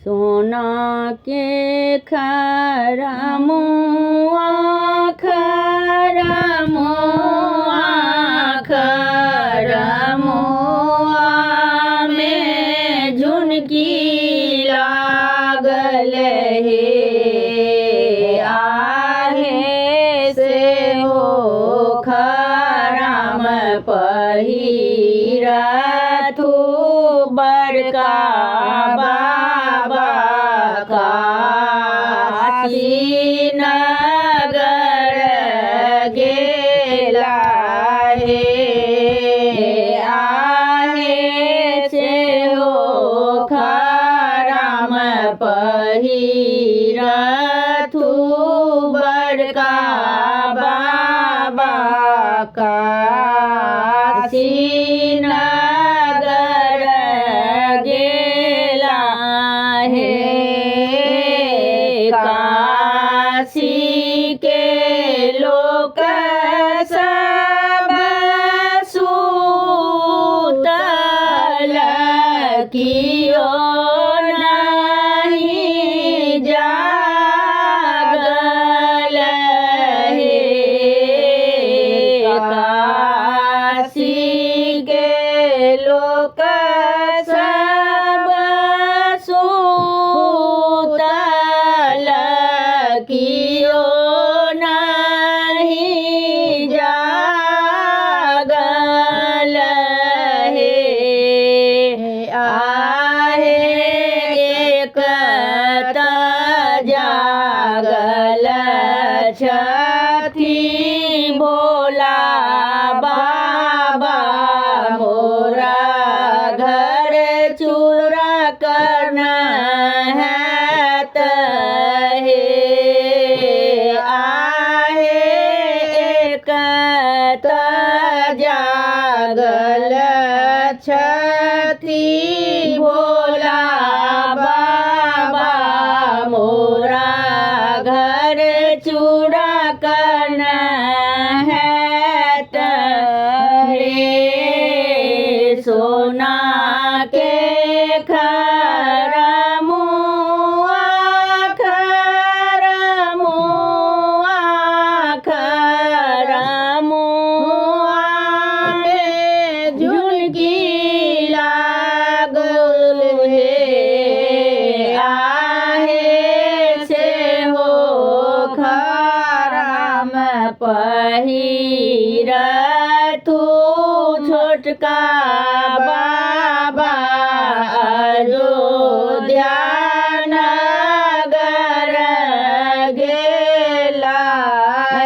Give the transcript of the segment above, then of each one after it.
सोना के खरमुआ खरमुआ खरमुआ में झुनकी लागल हे आहे से हो खराम पहिरथु बड़का बाबा काशी नगर गेला हे आहे से हो खराम पहिरथु बड़का बाबा काशी नगर गेला हे काशी के लोक सब सूतल कियो नहीं जागल हे काशी के लोक सब सूतल कियो नहीं जागल हे आहे एक त जागल छथि भोला बाबा मोरा घर चूड़ा करना है हे आहे एक त जागल छथि भोला बाबा मोरा घर चूड़ा करना है रे सोना के खरमुआ खरमुआ खरमुआ में झुनकी लागल हे आहे से हो खराम पहिरथु छोटका बाबा अयोध्या नगर गेला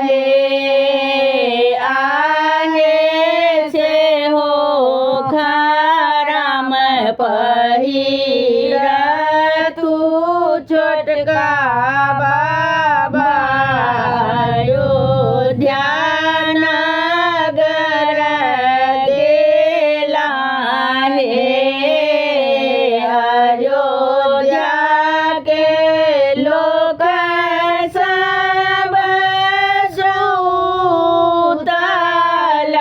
हे आहे से हो खराम पहिरथु छोटका बाबा अयोध्या नगर गेला हे अयोध्या के लोक सब सूतल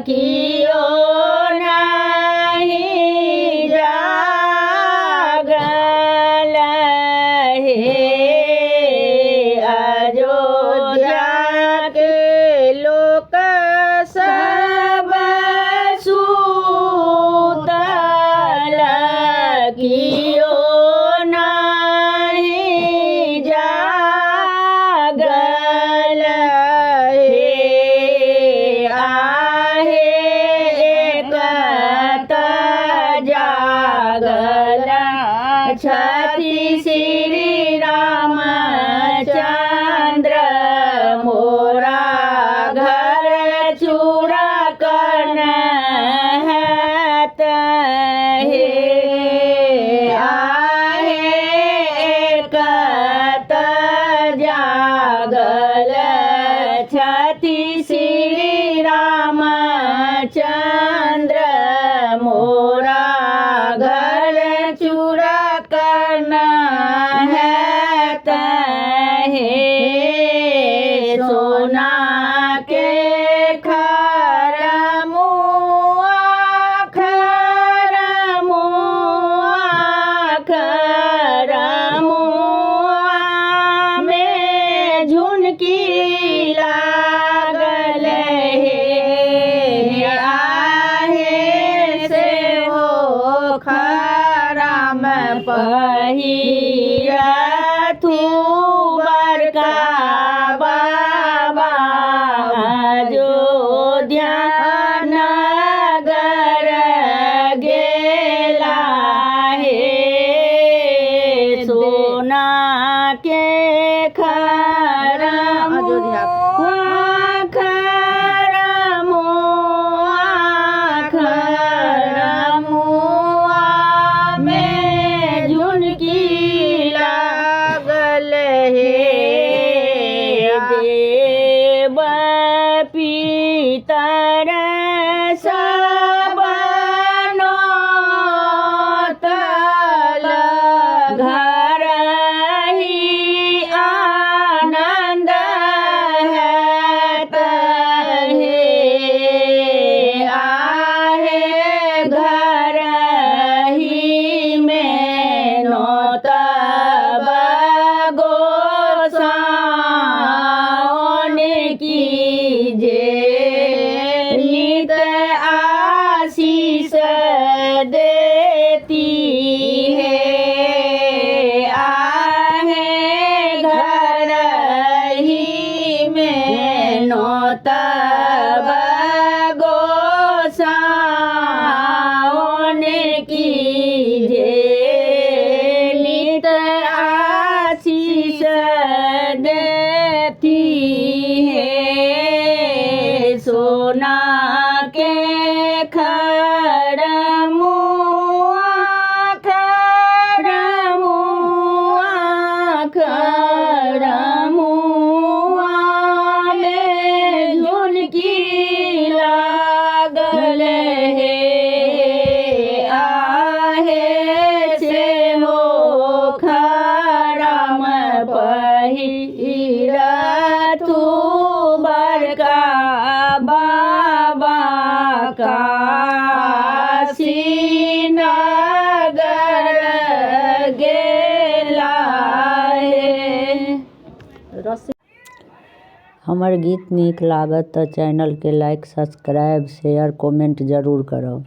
कियो नहीं जागल हे अयोध्या के लोक सब सूतल कियो नहीं जागल हे आहे एक त जागल छथि श्री रामचंद्र मोरा घर चूड़ा करना है हे आहे एक त जागल छथि श्री रामचंद्र मोरा घर चूड़ा करना है पहिरथु बड़का बाबा अयोध्या नगर गेला हे सोना के खरमुआ में झुनकी लागल हे देव पितर सब नौतल घर ही आनंद है तहे आहे घर ही में नौतब गोसाउन की जे नित आशीष देती है आहे घर ही में नौतब गोसाउन की जे नित आशीष देती है सोना के खरमुआ में झुनकी लागल हे आहे से हो खरम पहिरथु बड़का बाबा काशी नगर गेला हे। हमर गीत नीक लागत तऽ चैनल के लाइक सब्सक्राइब शेयर कमेंट जरूर करब।